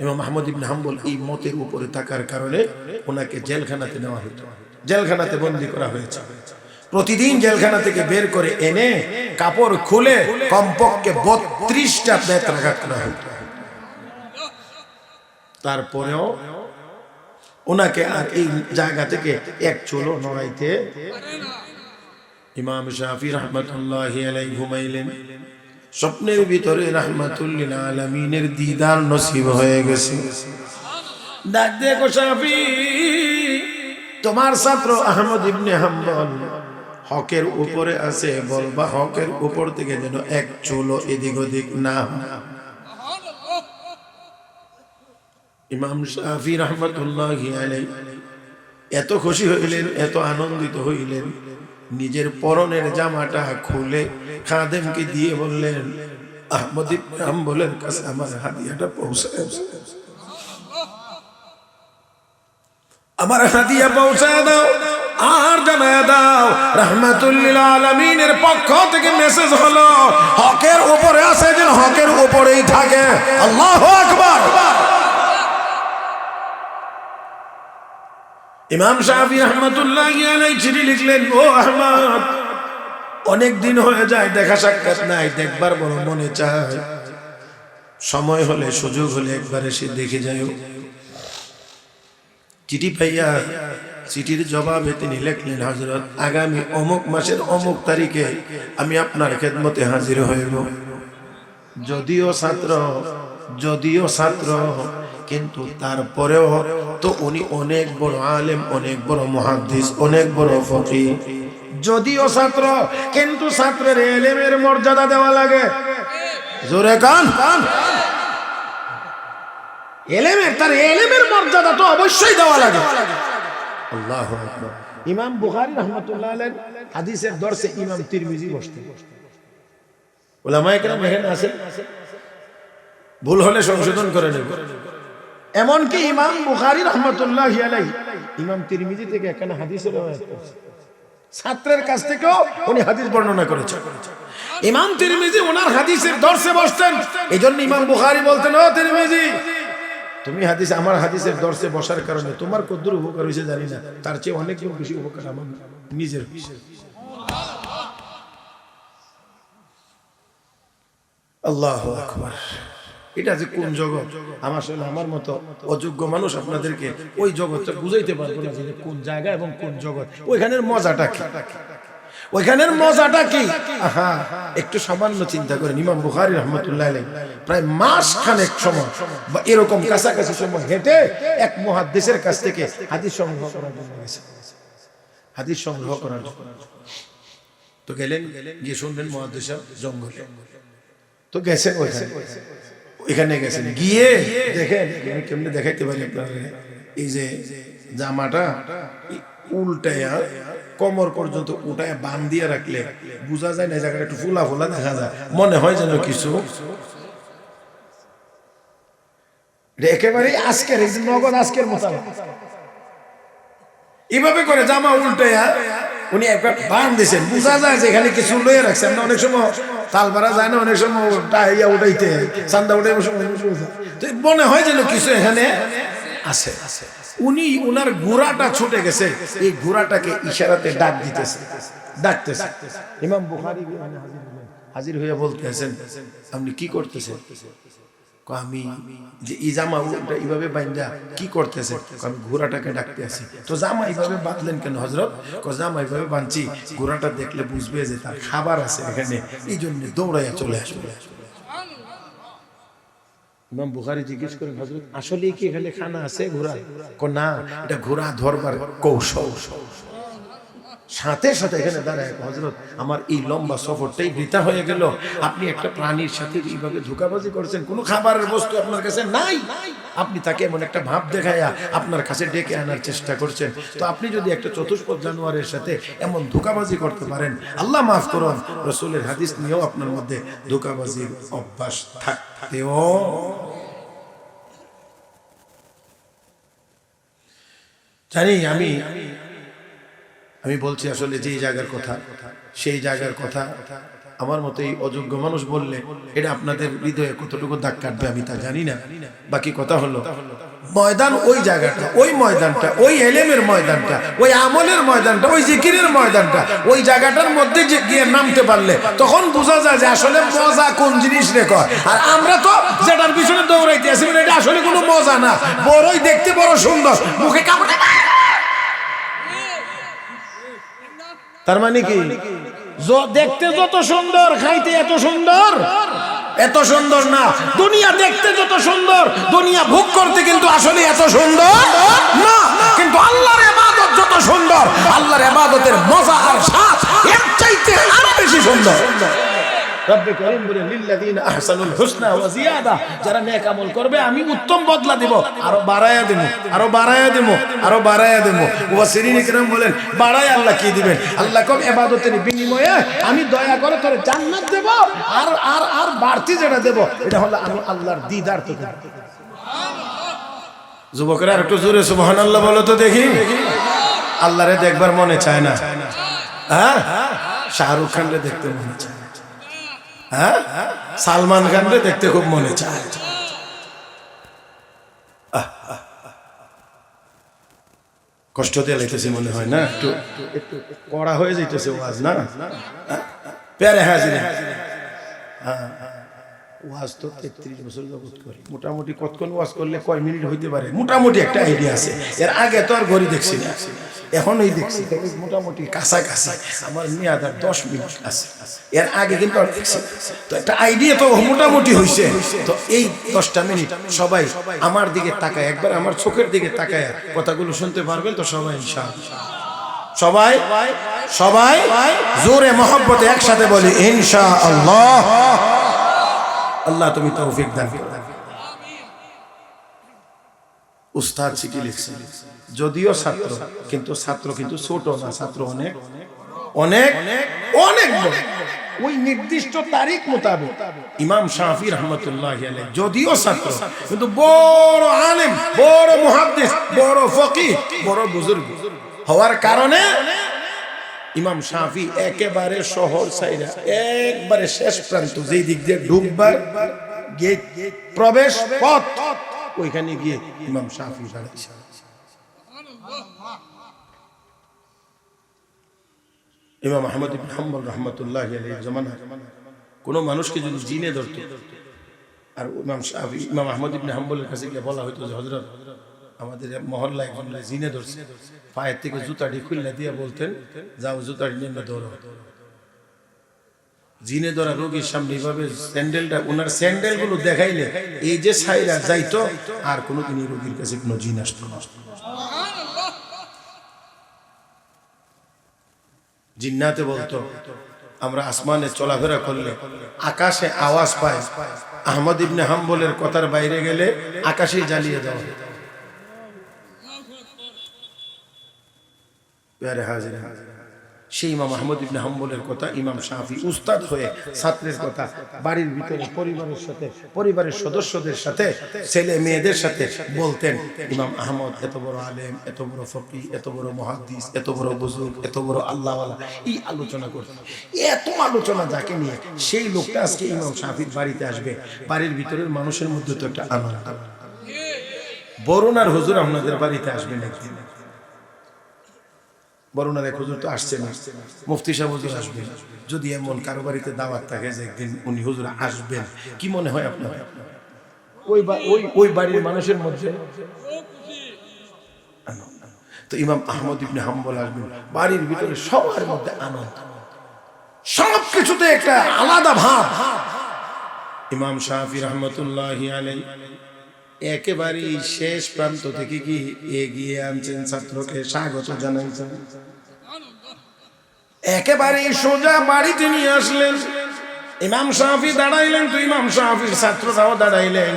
ইমাম আহমদ ইবনে হাম্বল এই মতের উপরে থাকার কারণে ওনাকে জেলখানাতে নেওয়া হতো, জেলখানাতে বন্দী করা হয়েছে। প্রতিদিন জেলখানা থেকে বের করে এনে কাপড় খুলে কমপক্ষে 32টা বেত্রাঘাত করা হতো। তারপরেও ওনাকে আর এই জায়গা থেকে এক চুলও নড়াইতে। ইমাম শাফি রাহমাতুল্লাহি আলাইহি ঘুমাইলেন, স্বপ্নের ভিতরে রাহমাতুল লিল আলামিনের দিদার নসিব হয়ে গেছে। ডাক দেখো শাফি, তোমার ছাত্র আহমদ ইবনে হাম্বল হকের উপরে আছে, বলবা হকের উপর থেকে যেন এক চুলও এদিক ওদিক না হয়। ইমাম শাফি রাহমাতুল্লাহি আলাইহি এত খুশি হইলেন, এত আনন্দিত হইলেন, নিজের পরনের জামাটা খুলে খাদেমকে দিয়ে বললেন, আহমদ ইবনে হাম্বলের কাছে আমার হাদিয়াটা পৌঁছায়, আমার হাদিয়া পৌঁছায় দাও, আর জানায় দাও রাহমাতুল লিল আলামিনের পক্ষ থেকে মেসেজ হলো, হকের উপরে আছে যেন হকের উপরেই থাকে। আল্লাহু আকবার। ইমাম শাফি রাহমাতুল্লাহি আলাইহি চিঠি লিখলেন, ও আহমদ, অনেক দিন হয়ে যায় দেখা সাক্ষাৎ নাই, দেখবার বড় মনে চায়, সময় হলে সুযোগ হলে একবার এসে দেখে যাও। চিঠি পাইয়া চিঠির জবাবে তিনি লিখলেন, হযরত, আগামী অমুক মাসের অমুক তারিখে আমি আপনার খেদমতে হাজির হইব। যদিও ছাত্র কিন্তু তারপরেও তো উনি অনেক বড় আলেম, অনেক বড় মুহাদ্দিস, অনেক বড় ফকিহ। যদিও ছাত্র কিন্তু ছাত্রের ইলমের মর্যাদা দেওয়া লাগে। জোরে কান, তার ইলমের মর্যাদা তো অবশ্যই দেওয়া লাগে। আল্লাহু আকবার। ইমাম বুখারী রাহমাতুল্লাহ আলাইহি হাদিসের দর্শে ইমাম তিরমিজি বসতেন। উলামায়ে কেরাম এখানে আছেন, ভুল হলে সংশোধন করে নেব। এমনকি ইমাম বুখারী রাহমাতুল্লাহি আলাইহি ইমাম তিরমিজি থেকে একখানা হাদিসের রওয়ায়াত করেছেন, ছাত্রের কাছ থেকেও উনি হাদিস বর্ণনা করেছেন। ইমাম তিরমিজি ওনার হাদিসের দর্শে বসতেন, এইজন্য ইমাম বুখারী বলতেন, ও তিরমিজি, তুমি হাদিস আমার হাদিসের দর্শে বসার কারণে তোমার কদ্দুর উপকার হয়েছে জানি না, তার চেয়ে অনেক বেশি উপকার আমার নিজের। আল্লাহু আকবার। এটা যে কোন জগৎ, আমার মতো অযোগ্য মানুষ আপনাদেরকে ওই জগৎটা বুঝাইতে পারবো না, যে কোন জায়গা এবং কোন জগৎ, ওইখানের মজাটা কি, ওইখানের মজাটা কি। হ্যাঁ, একটু সামান্য চিন্তা করেন, ইমাম বুখারী রাহমাতুল্লাহ আলাইহি প্রায় মাস খানেক সময় বা এরকম কাছাকাছি সময় হেঁটে এক মুহাদ্দিসের কাছ থেকে হাদিস সংগ্রহ করার জন্য গেছে, হাদিস সংগ্রহ করার জন্য। তো গেলেন, গিয়ে শুনলেন মুহাদ্দিস জঙ্গলে, তো গেছেন ওইখানে গেছেন, গিয়ে দেখেন, কেমনে দেখাইতে পারি আপনার, এই যে জামাটা উল্টায়া কোমর পর্যন্ত উঠায় বান দিয়ে রাখলে বোঝা যায় না, জায়গাটা একটু ফুলা ফুলা দেখা যায়, মনে হয় যেন কিছু এটা একেবারে আজকের নগদ আজকের মোতাবেক এইভাবে করে জামা উল্টাইয়া উনি একবার বান দিয়েছেন, বোঝা যায় যে এখানে কিছু লয়ে রাখছেন না। অনেক সময় তাল ভাড়া যায় না, অনেক সময় টাইয়া উঠাইতে চান্দা উঠে মনে হয় যেন কিছু এখানে আছে। উনি উনার ঘোড়াটা ছুটে গেছে, এই ঘোড়াটাকে ইশারাতে ডাক দিতেছে, ডাকতেছে। ইমাম বুখারী হাজির হয়ে বলতেছেন, আপনি কি করতেছেন? আমি যে এই জামা এইভাবে বাঁধা কি করতেছে? আমি ঘোড়াটাকে ডাকতে আসি। তো জামা এইভাবে বাঁধলেন কেন হযরত? জামা এইভাবে বাঁধছি, ঘোড়াটা দেখলে বুঝবে যে তার খাবার আছে এখানে, এই জন্য দৌড়াইয়া চলে আসবে। ইমাম বুখারী জিজ্ঞেস করেন, হযরত আসলে কি এখানে খানা আছে ঘোড়া? না, এটা ঘোড়া ধরবার কৌশল। সাথে সাথে এখানে দাঁড়ায়, হযরত আমার এই লম্বা সফরটাই বৃথা হয়ে গেল। আপনি একটা প্রাণীর সাথে এইভাবে ধোঁকাবাজি করছেন, কোনো খাবারের বস্তু আপনার কাছে নাই, আপনি তাকে এমন একটা ভাব দেখায়া আপনার কাছে ডেকে আনার চেষ্টা করছেন। তো আপনি যদি একটা চতুষ্পদ জানোয়ারের সাথে এমন ধোঁকাবাজি করতে পারেন, আল্লাহ মাফ করুন, রাসূলের হাদিস নিয়েও আপনার মধ্যে ধোঁকাবাজির অভ্যাস থাকতেও। জানি আমি বলছি আসলে যেই জায়গার কথা, সেই জায়গার কথা আমার মতো এই অযোগ্য মানুষ বললে এটা আপনাদের হৃদয়ে কতটুকু দাগ কাটবে আমি তা জানি না। বাকি কথা হলো, ময়দান ওই জায়গাটা, ওই ময়দানটা, ওই এলেমের ময়দানটা, ওই আমলের ময়দানটা, ওই জিকিরের ময়দানটা, ওই জায়গাটার মধ্যে যে গিয়ে নামতে পারলে তখন বোঝা যায় যে আসলে মজা কোন জিনিস রে কয়। আর আমরা তো যেটার পিছনে দৌড়াইতে আছি এটা আসলে কোনো মজা না, বড়ই দেখতে বড় সুন্দর, মুখে কামড়ে। তার মানে কি, দেখতে যত সুন্দর খাইতে এত সুন্দর, এত সুন্দর না। দুনিয়া দেখতে যত সুন্দর, দুনিয়া ভোগ করতে কিন্তু আসলে এত সুন্দর না। কিন্তু আল্লাহর ইবাদত যত সুন্দর, আল্লাহর ইবাদতের মজা আর স্বাদ এর চাইতে আরো বেশি সুন্দর। রব্বে করিম বলেন, লিল্লাযিনা আহসানুল হুসনা ওয়া জিয়াদা, যারা নেক আমল করবে আমি উত্তম বদলা দেব, আরো বাড়ায়া দেব, আরো বাড়ায়া দেব, আরো বাড়ায়া দেব। মুফাসসিরিন کرام বলেন, বাড়ায় আল্লাহ কি দিবেন? আল্লাহ কম ইবাদতের বিনিময়ে আমি দয়া করে তোরে জান্নাত দেব, আর আর আর বাড়তি যেটা দেব এটা হলো আমি আল্লাহর দিদার তোকে। সুবহানাল্লাহ। যুবকরা একটু জোরে সুবহানাল্লাহ বলো তো দেখি। আল্লাহরে দেখবার মনে চায় না? হ্যাঁ, শাহরুখ খানরে দেখতে মনে চায়, হ্যাঁ, সালমান খানরে দেখতে খুব মনে চায়। কষ্ট দিয়ে লাইতেছে মনে হয় না, একটু একটু কড়া হয়ে যাইতেছে ওয়াজ না? প্যারে হাজির, হ্যাঁ, ওয়াজ তো 33 বছর যাবত করি, মোটামুটি কতক্ষণ ওয়াজ করলে কয় মিনিট হইতে পারে মোটামুটি একটা আইডিয়া আছে। এর আগে তো আর ঘড়ি দেখছি না, এখনই দেখছি মোটামুটি কাছাকাছি আমার মেয়াদ আর 10 মিনিট আছে। এর আগে কিন্তু আর দেখছি, তো একটা আইডিয়া তো মোটামুটি হইছে। তো এই 10টা মিনিট সবাই আমার দিকে তাকায়, একবার আমার চোখের দিকে তাকায় কথাগুলো শুনতে পারবেন তো সবাই ইনশাআল্লাহ? সবাই সবাই জোরে মহব্বতে একসাথে বলি ইনশাআল্লাহ। আল্লাহ তুমি তৌফিক দান করো। উস্তাদ চিঠি লিখছেন, যদিও ছাত্র কিন্তু ছাত্র কিন্তু ছোট না, ছাত্র অনেক অনেক অনেক বড়। ওই নির্দিষ্ট তারিখ মোতাবেক ইমাম শাফি রাহমাতুল্লাহি আলাইহি যদিও ছাত্র কিন্তু বড় আলেম, বড় মুহাদ্দিস, বড় ফকিহ, বড় বুজুর্গ হওয়ার কারণে ইমাম শাফি একেবারে শহর ছাইরা একবারে শেষ প্রান্ত, যেই দিক দিয়ে ঢুকবার গেট, প্রবেশ পথ, ওইখানে গিয়ে ইমাম শাফি দাঁড়াইছে। ইমাম আহমদ ইবনে হাম্বল রাহমাতুল্লাহি আলাইহি জামানায় কোনো মানুষকে যদি জিনে ধরতো আর ইমাম শাফি, ইমাম আহমদ ইবনে হাম্বলের কাছে গিয়ে বলা হইতো যে হযরত আমাদের মহল্লায় জিনে ধরছে, পায়ের থেকে জুতাটি খুলে দিয়ে বলতেন, যাও জুতাটি নিয়ে ধরো। জিনে ধরা রোগীর সামনে এইভাবে স্যান্ডেলটা, ওনার স্যান্ডেল গুলো দেখাইলে এই যে ছাইরা যাইতো, আর কোনোদিনই রোগীর কাছে কোনো জিন আসতো না। জিন্নাতে বলতো, আমরা আসমানে চলাফেরা করলে আকাশে আওয়াজ পাই, আহমদ ইবনে হাম্বলের কথার বাইরে গেলে আকাশে জ্বালিয়ে দেওয়া। প্যারে হাজির, সেই ইমাম আহমদ ইবনে হাম্বলের কথা ইমাম শাফি উস্তাদ হয়ে ছাত্রের কথা বাড়ির ভিতরে পরিবারের সদস্যদের সাথে ছেলে মেয়েদের সাথে বলতেন। ইমাম আহমদ এত বড় আলেম, এত বড় ফকি, এত বড় মুহাদ্দিস, এত বড় বুজুর্গ, এত বড় আল্লাহওয়ালা, এই আলোচনা করতেন। এত আলোচনা যাকে নিয়ে, সেই লোকটা আজকে ইমাম শাফির বাড়িতে আসবে। বাড়ির ভিতরের মানুষের মধ্যে তো একটা আনন্দ। বরুণার হুজুর আপনাদের বাড়িতে আসবে নাকি? বরুণার এক হুজুর তো আসছে না, মুফতি সাহেব হুজুর আসবেন। যদি এমন কারো বাড়িতে দাওয়াত থাকে যে একদিন উনি হুজুর আসবেন, কি মনে হয় আপনার? ওই বাড়ির মানুষের মধ্যে তো ইমাম আহমদ ইবনে হাম্বল আসবেন, বাড়ির ভিতরে সবার মধ্যে আনন্দ, সব কিছুতে একটা আলাদা ভাব। ইমাম শাফি রহমতুল্লাহি আলাইহি একেবারে শেষ প্রান্ত থেকে কি এগিয়ে আনছেন, ছাত্রকে স্বাগত জানাইছেন, একেবারে সোজা বাড়িতে নিয়ে আসলেন। ইমাম শাফি দাঁড়াইলেন, তো ইমাম শাফির ছাত্ররাও দাঁড়াইলেন,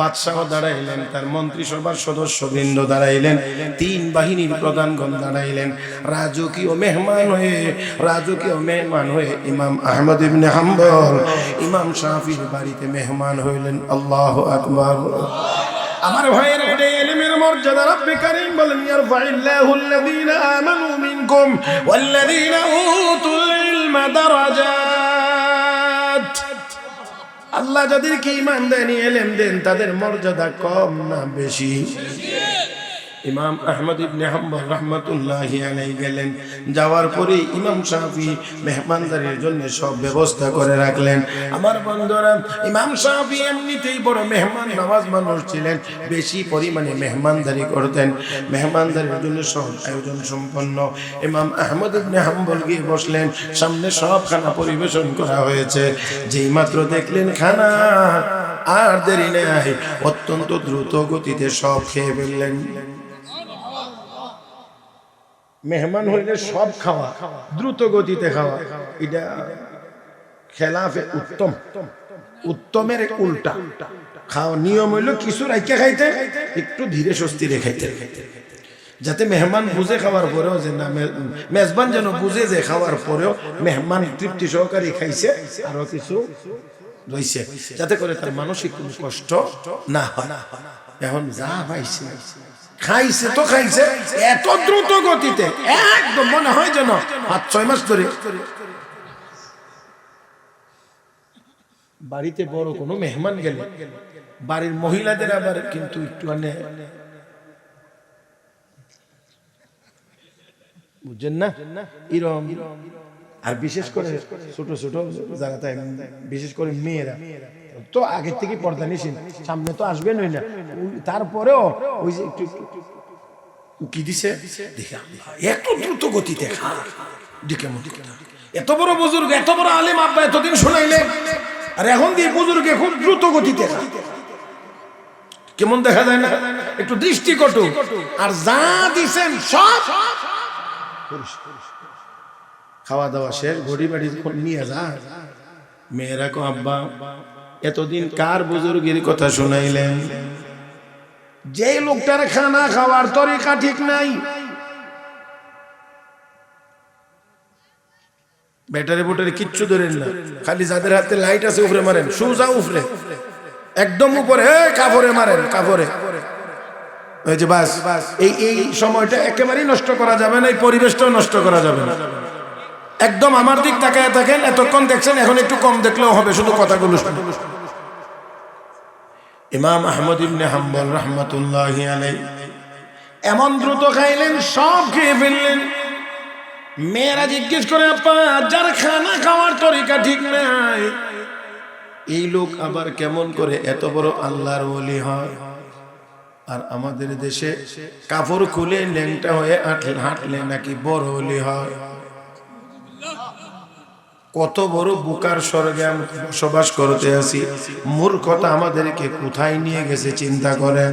বাদশাহ দাঁড়াইলেন, তার মন্ত্রিসভার সদস্যবৃন্দ দাঁড়াইলেন, তিন বাহিনীর প্রধানগণ দাঁড়াইলেন। রাজকীয় মেহমান হয়ে ইমাম আহমদ ইবনে হাম্বল ইমাম শাফির বাড়িতে মেহমান হইলেন। আল্লাহু আকবার। আমার ভাইয়ের এটা ইলমের মর্যাদা। রব্বে কারীম বলেন, ইয়ারফাইল্লাহুল্লাযীনা আমানু মিনকুম ওয়াল্লাযীনা উতুল ইলমা দারাজাত। আল্লাহ যাদেরকে ঈমান দেন, ইলম দেন, তাদের মর্যাদা কম না বেশি? ইমাম আহমদ ইবনে হাম্বল রাহমাতুল্লাহি আলাইহি গেলেন। যাওয়ার পরে ইমাম শাফি মেহমানদারির জন্য সব ব্যবস্থা করে রাখলেন। আমার বন্ধুরা, ইমাম শাফি এমনিতেই বড় মেহমান নওয়াজ মানুষ ছিলেন, বেশি পরিমাণে মেহমানদারি করতেন। মেহমানদারির জন্য সব আয়োজন সম্পন্ন। ইমাম আহমদ ইবনে হাম্বল গিয়ে বসলেন, সামনে সব খানা পরিবেশন করা হয়েছে। যেই মাত্র দেখলেন খানা, আর দেরি নেই, অত্যন্ত দ্রুত গতিতে সব খেয়ে ফেললেন। মেহমান হইলে সব খাওয়া, দ্রুত গতিতে খাওয়া, এটা খেলাফে উত্তম, উত্তমের উল্টা। খাওয়া নিয়ম হইল কিছু রাইখা খাইতে, একটু ধীরে সুস্থিরে খাইতে, যাতে মেহমান বুঝে খাওয়ার পরেও যে না, মেজবান যেন বুঝে যে খাওয়ার পরেও মেহমান তৃপ্তি সহকারে খাইছে, আরো কিছু রইছে, যাতে করে তার মানসিক কোনো কষ্ট না হয়। এখন যা পাইছে খাইছে তো খাইছে, এত দ্রুত গতিতে, একদম মনে হয় যেন 5-6 মাস ধরে। বাড়িতে বড় কোনো মেহমান গেলে বাড়ির মহিলাদের আবার কিন্তু একটু বুঝছেন না, এরকম। আর বিশেষ করে ছোট ছোট যারা, তাই বিশেষ করে মেয়েরা তো আগের থেকে পর্দা নিছেন, সামনে তো আসবেন না, তারপরেও ওই যে একটু উকি দিছে, দেখে এত দ্রুত গতিতে এত বড় বুজুর্গ, এত বড় আলেম, আব্বা এতদিন শোনাইলে, আর এখন দিয়ে বুজুর্গে খুব দ্রুত গতিতে কেমন দেখা যায় না? একটু দৃষ্টিকটু। আর যা দিছেন সব খাওয়া দাওয়া শেষ, ঘড়ি বাড়ি নিয়ে যা। মেয়েরা কো, আব্বা এতদিন কার বুজুর্গের কথা শুনাইলেন? যে লোকটার খানা খাওয়ার তরিকা ঠিক নাই, ব্যাটারি বোটারি কিচ্ছু ধরেন না, খালি যাদের হাতে লাইট আছে উপরে মারেন, সোজা উপরে, একদম উপরে কাপড়ে মারেন, কাপড়ে। ওই যে বাস, এই সময়টা একেবারেই নষ্ট করা যাবে না, এই পরিবেশটাও নষ্ট করা যাবে না। একদম আমার দিক তাকায় থাকেন, এতক্ষণ দেখছেন, এখন একটু কম দেখলেও হবে, শুধু কথাগুলো শুনুন। ইমাম আহমদ ইবনে হাম্বল রাহমাতুল্লাহি আলাইহি এমন দ্রুত খাইলেন, সব খেয়ে ফেললেন। মেয়েরা জিজ্ঞেস করে, আপা যার খানা খাওয়ার তরিকা ঠিক নাই, এই লোক আবার কেমন করে এত বড় আল্লাহর ওলি হয়? আর আমাদের দেশে কাপড় খুলে ল্যাংটা হয়ে হাঁটলে নাকি বড় ওলি হয়। কত বড় বুকার স্বর্গে আমরা বসবাস করতে আছি। মূর্খতা আমাদেরকে কোথায় নিয়ে গেছে চিন্তা করেন।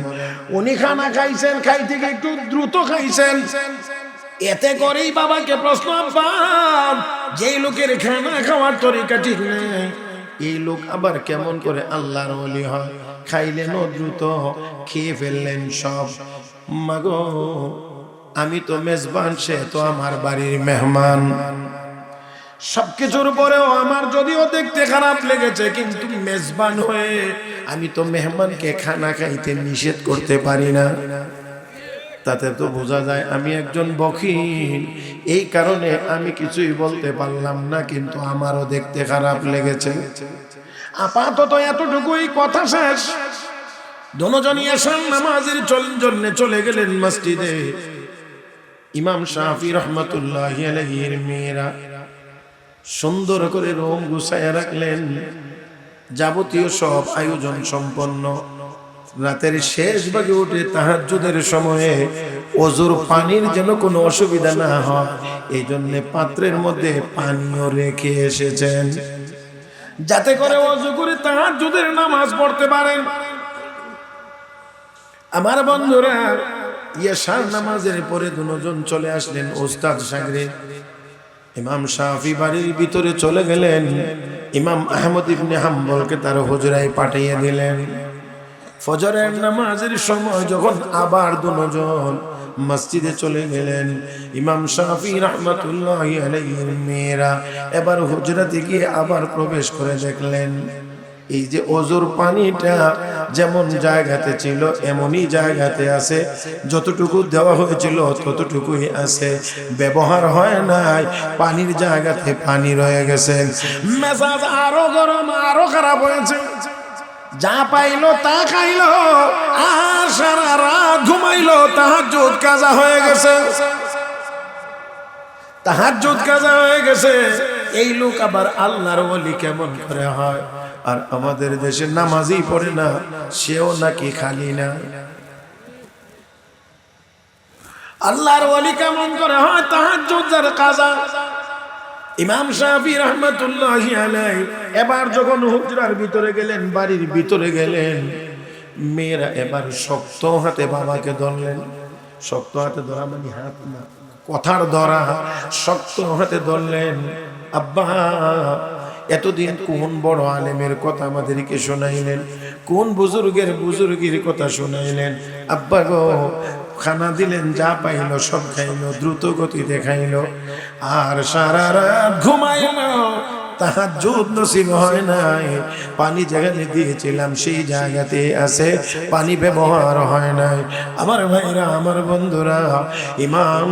উনি খানা খাইছেন, খাইতে গিয়ে একটু দ্রুত খাইছেন, এতে করেই বাবাকে প্রশ্ন, যেই লোকের খানা খাওয়ার তরিকা ঠিক নেই, এই লোক আবার কেমন করে আল্লাহর ওলি হয়? খাইলেন দ্রুত, খেয়ে ফেললেন সব। মাগো আমি তো মেজবান, সে তো আমার বাড়ির মেহমান। সবকিছুর পরেও আমার যদিও দেখতে খারাপ লেগেছে, কিন্তু মেজবান হয়ে আমি তো মেহমানকে খানা খাইতে নিষেধ করতে পারি না। তাতে তো বোঝা যায় আমি একজন বখিল। এই কারণে আমি কিছুই বলতে পারলাম না, কিন্তু আমারও দেখতে খারাপ লেগেছে। আপাতত এতটুকুই, কথা শেষ। দুজনই এশার নামাজের জন্য চলে গেলেন মসজিদে। ইমাম শাফি রহমাতুল্লাহি আলাইহির মেয়েরা সুন্দর করে রুম গুছাইয়া রাখলেন, যাবতীয় সব আয়োজন সম্পন্ন। রাতের শেষ ভাগে উঠে তাহাজ্জুদের সময়ে ওযুর পানির যেন কোনো অসুবিধা না হয়, এই জন্য পাত্রের মধ্যে পানিও রেখে এসেছেন, যাতে করে ওযু করে তাহাজ্জুদের নামাজ পড়তে পারেন। আমার বন্ধুরা, এশার নামাজের পরে দুজন চলে আসলেন ওস্তাদ শাগরিদ। ইমাম শাফি বাড়ির ভিতরে চলে গেলেন, ইমাম আহমদ ইবনে হাম্বলকে তার হুজরায় পাঠিয়ে দিলেন। ফজরের নামাজের সময় যখন আবার দুজন মসজিদে চলে গেলেন, ইমাম শাফি রাহমাতুল্লাহি আলাইহির মেয়েরা এবার হুজরাতে গিয়ে আবার প্রবেশ করে দেখলেন এই যে ওযুর পানিটা যেমন জায়গাতে ছিল এমনই জায়গাতে আছে, যতটুকু দেওয়া হয়েছিল ততটুকুই আছে, ব্যবহার হয় নাই। পানির জায়গাতে পানি রয়ে গেছে। মেজাজ আরো গরম, আরো খারাপ হয়েছে। যা পাইলো তা খাইলো, আর সারা রাত ঘুমাইলো। তাহাজ্জুদ কাজা হয়ে গেছে, তাহাজ্জুদ কাজা হয়ে গেছে। এই লোক আবার আল্লাহর ওলি কেমন করে হয়? আর আমাদের দেশে নামাজই পড়ে না, সেও নাকি খালি না। আল্লাহর ওলি কেমন করে হয়? তাহাজ্জুদের কাজা। ইমাম শাফি রাহমাতুল্লাহি আলাইহি এবার যখন হুজরার ভিতরে গেলেন, বাড়ির ভিতরে গেলেন, মেয়েরা এবার শক্ত হাতে বাবাকে ধরলেন। শক্ত হাতে ধরা মানে হাত না, কথার ধরা। শক্ত হাতে ধরলেন, আব্বা এতদিন কোন বড় আলেমের কথা আমাদেরকে শোনাইলেন, কোন বুজুর্গের কথা শোনাইলেন। আব্বা গো, খানা দিলেন, যা পাইল সব খাইল, দ্রুত গতিতে খাইল, আর সারা রাত ঘুমাইল। তাহাজ্জুদ নসিব হয় নাই। পানি যেখানে দিয়েছিলাম সেই জায়গাতে আছে, পানি ব্যবহার হয় নাই। আমার ভাইরা, আমার বন্ধুরা, ইমাম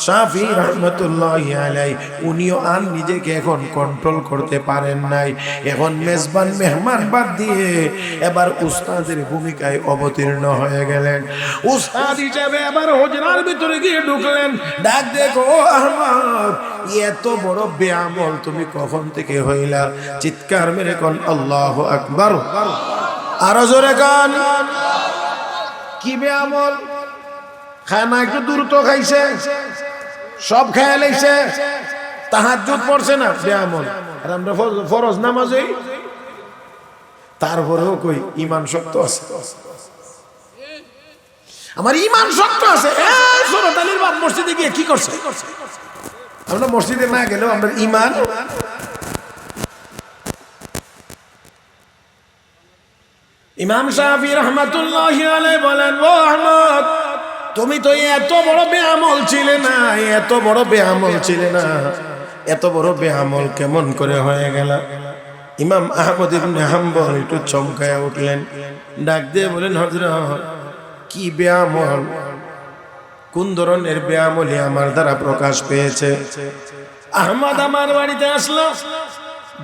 শাফি রাহমাতুল্লাহি আলাইহি উনিও আর নিজেকে এখন কন্ট্রোল করতে পারেন নাই। এখন মেজবান মেহমান বাদ দিয়ে এবার উস্তাদের ভূমিকায় অবতীর্ণ হয়ে গেলেন। উস্তাদ হিসেবে এবার হুজরার ভিতরে গিয়ে ঢুকলেন। ডাক দেখো আহমদ, এত বড় বেআমল তুমি কখন থেকে হইলা? চিৎকার মেরে কোন আল্লাহু আকবার, আরো জোরে কোন। কি বেআমল? খানা একটু দ্রুত খাইছে, সব খেয়ে লাইছে, তাহাজ্জুদ পড়ছে না, বেআমল। আর আমরা ফরজ নামাজে, তারপরেও কই ইমান শক্ত আছে। আমার ইমান শক্ত আছে। শরৎ আলীর বাপ মসজিদে গিয়ে কি করছে? আমরা মসজিদে না গেলেও আমরা ইমান। ইমাম শাফি রাহমাতুল্লাহি আলাইহি বলেন, ও আহমদ, তুমি তো এত বড় বেআমল ছিলে না, এত বড় বেআমল ছিলে না, এত বড় বেআমল কেমন করে হয়ে গেল? ইমাম আহমদ ইবনে হাম্বল একটু চমকায় উঠলেন, ডাক দিয়ে বলেন, হযরত কি বেআমল, কোন ধরনের বেআমলি আমার দ্বারা প্রকাশ পেয়েছে? আহমদ আমার বাড়িতে আসলো,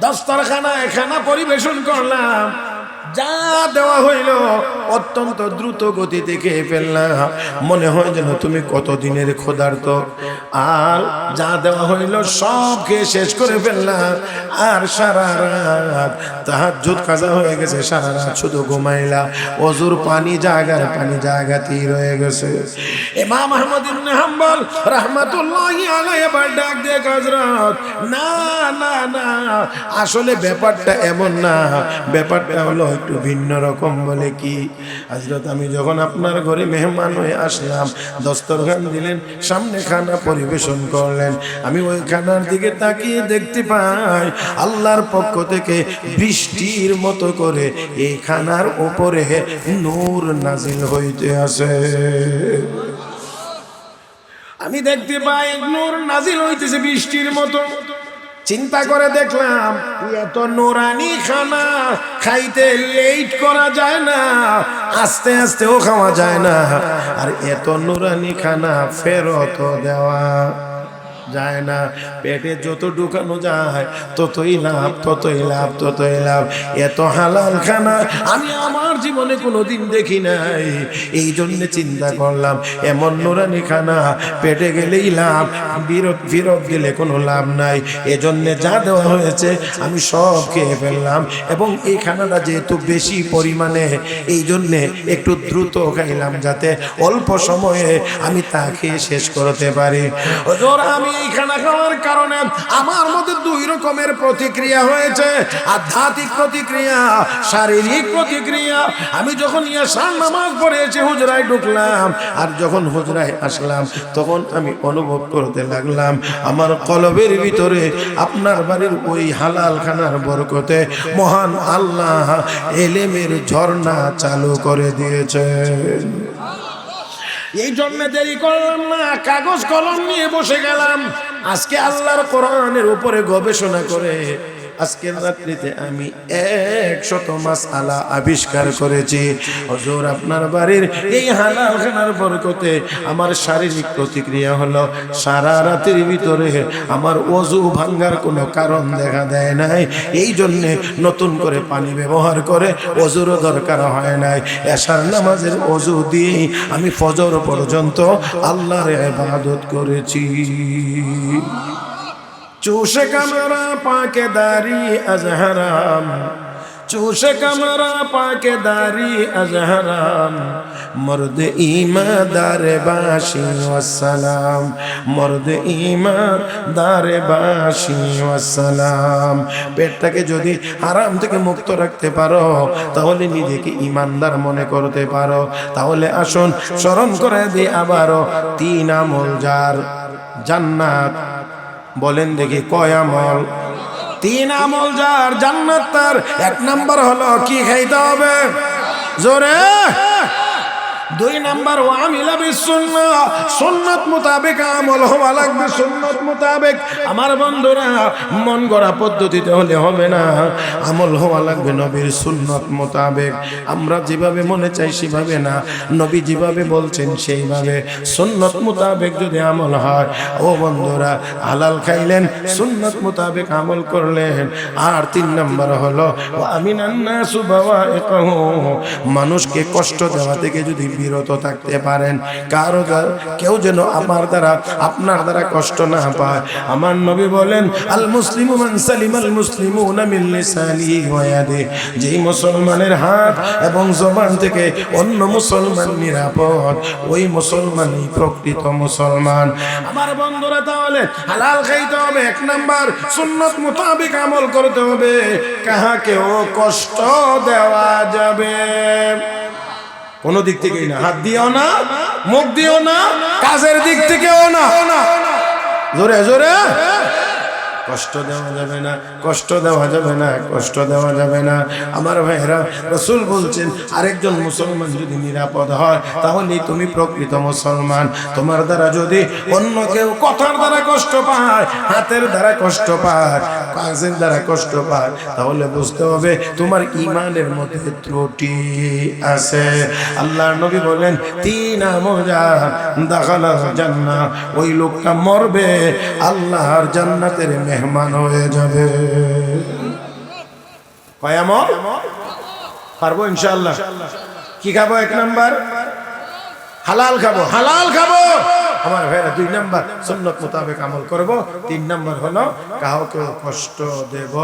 দস্তরখানায় খানা পরিবেশন করলাম, যা দেওয়া হইল অত্যন্ত দ্রুত গতিতে খেয়ে ফেললাম। মনে হয় যেন তুমি কতদিনের ক্ষুধার্ত। আর যা দেওয়া হইল সব খেয়ে শেষ করে ফেললাম। আর সারা রাত তাহাজ্জুদ কাজা হয়ে গেছে, সারা রাত শুধু ঘুমাইলা। ওযুর পানি জায়গাতেই রয়ে গেছে। ইমাম আহমদ ইবনে হাম্বল রাহমাতুল্লাহি আলাইহি এবার ডাক দিয়ে, হযরত না না না, আসলে ব্যাপারটা এমন না, ব্যাপারটা হলো একটু ভিন্ন রকম। বলে কি? হযরত আমি যখন আপনার ঘরে মেহমান হয়ে আসলাম, দস্তরখান দিলেন, সামনে খানা পরিবেশন করলেন, আমি ওই খানার দিকে তাকিয়ে দেখতে পাই আল্লাহর পক্ষ থেকে বৃষ্টির মতো করে এই খানার উপরে নূর নাজিল হইতে আছে। আমি দেখতে পাই নূর নাজিল হইতেছে বৃষ্টির মতো। চিন্তা করে দেখলাম এত নুরানি খানা খাইতে লেট করা যায় না, আস্তে আস্তেও খাওয়া যায় না, আর এত নুরানি খানা ফেরত দেওয়া যায় না। পেটে যত ঢুকানো যায় ততই লাভ, ততই লাভ, ততই লাভ। এত হালাল খানা আমি আমার জীবনে কোনোদিন দেখি নাই। এই জন্য চিন্তা করলাম এমন নুরানি খানা পেটে গেলেই লাভ, ফিরত গেলে কোনো লাভ নাই। এজন্য যা দেওয়া হয়েছে আমি সব খেয়ে ফেললাম, এবং এই খানাটা যেহেতু বেশি পরিমাণে এই জন্যে একটু দ্রুত খাইলাম যাতে অল্প সময়ে আমি তা খেয়ে শেষ করতে পারি। হুজুর, আমি এই খানা খাওয়ার কারণে আমার মধ্যে দুই রকমের প্রতিক্রিয়া হয়েছে, আধ্যাত্মিক প্রতিক্রিয়া, শারীরিক প্রতিক্রিয়া। আমি যখন ইয়াশার নামাজ পড়ে এসে হুজরায় ঢুকলাম আর যখন হুজরায় আসলাম তখন আমি অনুভব করতে লাগলাম আমার কলবের ভিতরে আপনার বাড়ির ওই হালাল খানার বরকতে মহান আল্লাহ এলেমের ঝর্ণা চালু করে দিয়েছে। এই জন্য দেরি করলাম না, কাগজ কলম নিয়ে বসে গেলাম। আজকে আল্লাহর কোরআনের উপরে গবেষণা করে আজকের রাত্রিতে আমি 100 মাসআলা আবিষ্কার করেছি। হুজুর, আপনার বাড়ির এই হালাল খানার বরকতে আমার শারীরিক প্রতিক্রিয়া হলো সারা রাতের ভিতরে আমার ওযু ভাঙার কোনো কারণ দেখা দেয় নাই। এই জন্য নতুন করে পানি ব্যবহার করে ওযুরও দরকার হয় নাই। এশার নামাজের ওযু দিয়ে আমি ফজর পর্যন্ত আল্লাহর ইবাদত করেছি। চোষে কামরা পাকে দাড়ি আজ হারাম, চোষে কামরা পাকে দাড়ি আজ হারাম, মর্দ ঈমানদার বাশি ওয়াসসালাম, মর্দ ঈমানদার বাশি ওয়াসসালাম। পেটটাকে যদি হারাম থেকে মুক্ত রাখতে পারো তাহলে নিজেকে ঈমানদার মনে করতে পারো। তাহলে আসুন স্মরণ করে দিই আবারও 3 আমল যার জান্নাত। বলেন দেখি কয় আমল? 3 আমল যার জান্নাত তার। 1 নাম্বার হলো কি খাইতে হবে? জোরে। 2 নাম্বার ওয়ামিলা বিসুন্নাহ, সুন্নাত মোতাবেক আমল হওয়া লাগবে, সুন্নাত মোতাবেক। আমার বন্ধুরা, মন গড়া পদ্ধতিতে হলে হবে না, আমল হওয়া লাগবে নবীর সুন্নাত মোতাবেক। আমরা যেভাবে মনে চাই সেভাবে না, নবী যেভাবে বলছেন সেইভাবে সুন্নাত মোতাবেক যদি আমল হয়। ও বন্ধুরা, হালাল খাইলেন, সুন্নাত মোতাবেক আমল করলেন। আর 3 নাম্বার হলো ওয়ামিনান নাসু বাওয়াইকাহু, মানুষকে কষ্ট দেওয়া থেকে যদি বিরত থাকতে পারেন। কারো কেউ যেন আমার দ্বারা আপনার দ্বারা কষ্ট না পায়। আমার নবী বলেন আল মুসলিমু মান সালিমাল মুসলিমুনা মিন লিসানিহি ওয়া ইয়াদিহি, যেই মুসলমানের হাত এবং জবান থেকে অন্য মুসলমান নিরাপদ, ওই মুসলমানই প্রকৃত মুসলমান। আমার বন্ধুরা, তাহলে হালাল খাইতে হবে 1 নাম্বার, সুন্নাত মোতাবেক আমল করতে হবে, কাহাকেও কষ্ট দেওয়া যাবে কোনো দিক থেকেই না। হাত দিও না, মুখ দিও না, কাজের দিক থেকেও না। জোরে জোরে। কষ্ট দেওয়া যাবে না, কষ্ট দেওয়া যাবে না, কষ্ট দেওয়া যাবে না। আমার ভাইরা, রাসূল বলছেন আরেকজন মুসলমান যদি নিরাপদ হয় তাহলেই তুমি প্রকৃত মুসলমান। তোমার দ্বারা যদি অন্য কেউ কথার দ্বারা কষ্ট পায়, হাতের দ্বারা কষ্ট পায়, কাজের দ্বারা কষ্ট পায়, তাহলে বুঝতে হবে তোমার ঈমানের মধ্যে ত্রুটি আছে। আল্লাহর নবী বলেন 3 আমল যার দাখালাল জান্নাহ, ওই লোকটা মরবে আল্লাহর জান্নাতের মেহমান হয়ে যাবে। কয় আমল? পারবো ইনশাআল্লাহ। কি খাবো? 1 নাম্বার হালাল খাবো, হালাল খাবো। আমার ভাইরা 2 নাম্বার সুন্নাত মোতাবেক আমল করব। 3 নাম্বার হলো কাউকে কষ্ট দেব,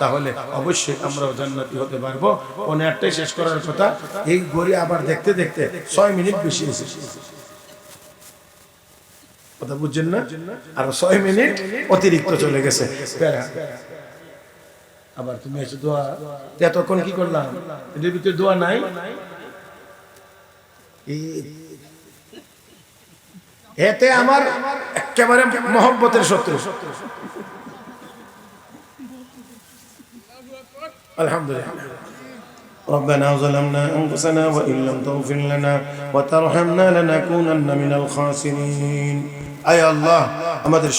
তাহলে অবশ্যই আমরাও জান্নাতি হতে পারবো। 15টাই শেষ করার কথা। এই ঘড়ি আবার দেখতে দেখতে 6 মিনিট বেশি এসেছে। কথা বুঝছেন না? আর 6 মিনিট অতিরিক্ত চলে গেছে। আবার তুমি এসে দোয়া, এতক্ষণ কি করলাম? এদের ভিতরে দোয়া নাই। এতে আমার একেবারে মহব্বতের শত্রু। আলহামদুলিল্লাহ। ربنا ظلمنا أنفسنا وإن لم تغفر لنا وترحمنا لنكونن من الخاسرين أي الله আমাদের